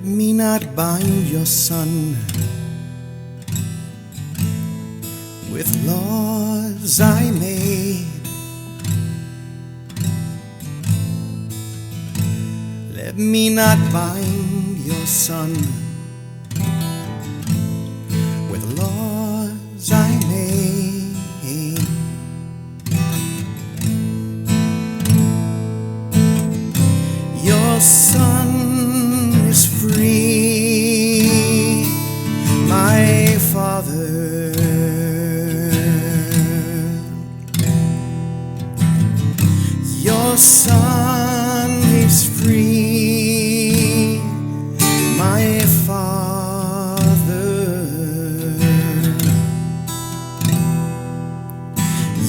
me not bind your son with laws I made. Let me not bind your son with laws I made. Your son is free, my Father. Your son is free, my Father.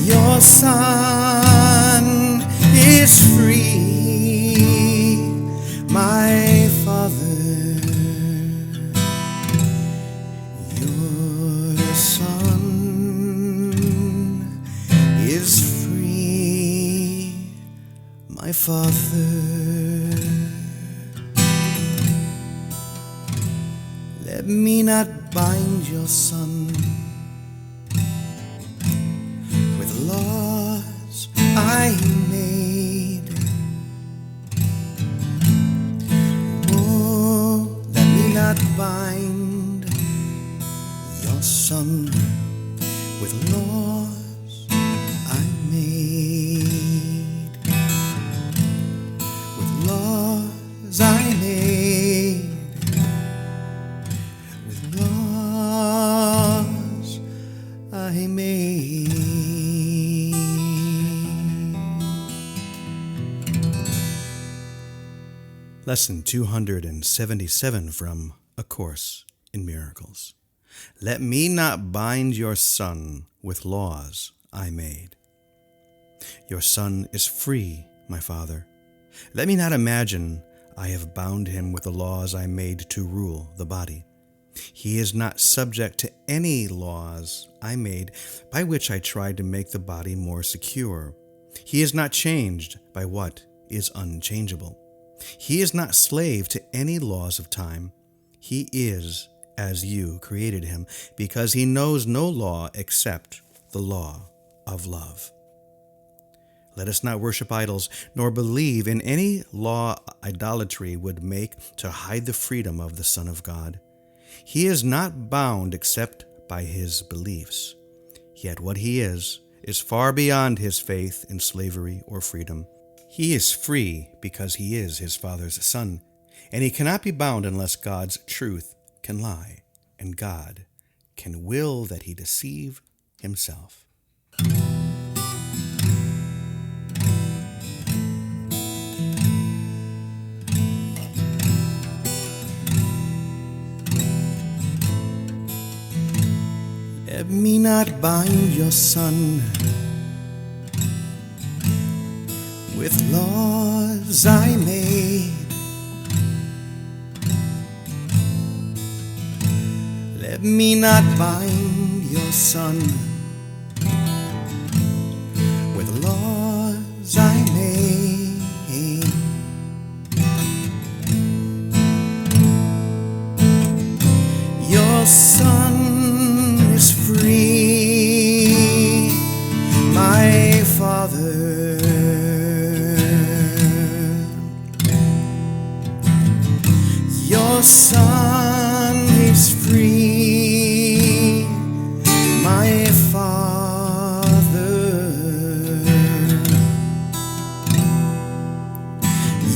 Your son is free, my Father. Your son is free, my Father. Let me not bind your son with laws I made. Oh, let me not bind your son with laws I made. With laws I made. With laws I made. Lesson 277 from A Course in Miracles. Let me not bind your son with laws I made. Your son is free, my Father. Let me not imagine I have bound him with the laws I made to rule the body. He is not subject to any laws I made by which I tried to make the body more secure. He is not changed by what is unchangeable. He is not slave to any laws of time. He is as you created him, because he knows no law except the law of love. Let us not worship idols, nor believe in any law idolatry would make to hide the freedom of the Son of God. He is not bound except by his beliefs. Yet what he is far beyond his faith in slavery or freedom. He is free because he is his Father's Son, and he cannot be bound unless God's truth can lie, and God can will that he deceive himself. Let me not bind your son with laws I made. Let me not bind your son with laws I made. Your son is free, my Father. Your son is free, my Father.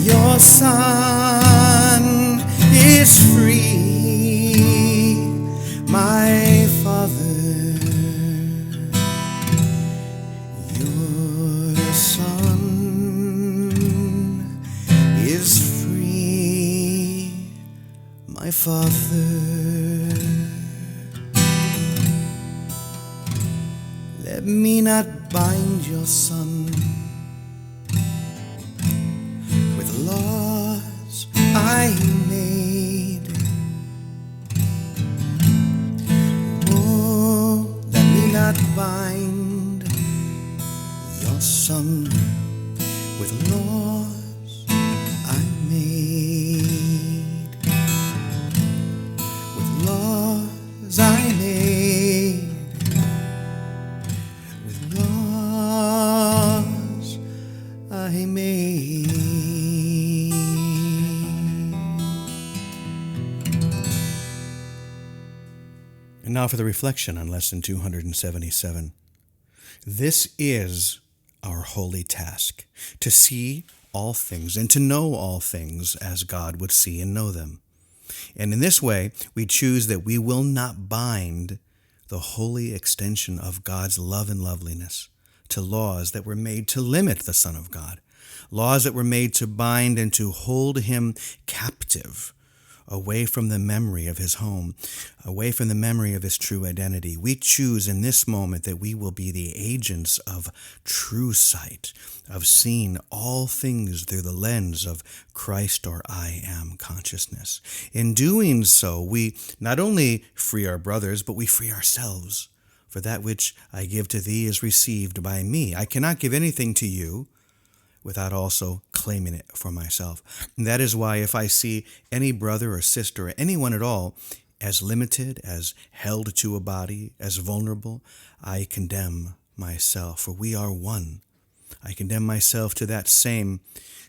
Your son is free, my Father. Your son is free, my Father. Let me not bind your son with laws I made. Oh, let me not bind your son with laws I made. And now for the reflection on Lesson 277. This is our holy task, to see all things and to know all things as God would see and know them. And in this way, we choose that we will not bind the holy extension of God's love and loveliness to laws that were made to limit the Son of God, laws that were made to bind and to hold him captive, away from the memory of his home, away from the memory of his true identity. We choose in this moment that we will be the agents of true sight, of seeing all things through the lens of Christ or I am consciousness. In doing so, we not only free our brothers, but we free ourselves. For that which I give to thee is received by me. I cannot give anything to you without also claiming it for myself. And that is why if I see any brother or sister or anyone at all as limited, as held to a body, as vulnerable, I condemn myself, for we are one. I condemn myself to that same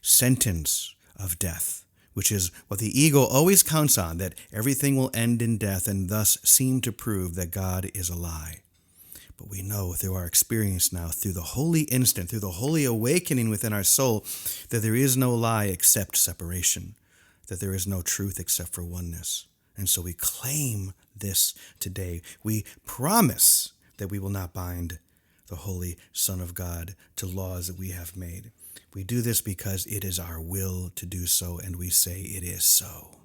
sentence of death, which is what the ego always counts on, that everything will end in death, and thus seem to prove that God is a lie. But we know through our experience now, through the holy instant, through the holy awakening within our soul, that there is no lie except separation, that there is no truth except for oneness. And so we claim this today. We promise that we will not bind the Holy Son of God to laws that we have made. We do this because it is our will to do so, and we say it is so.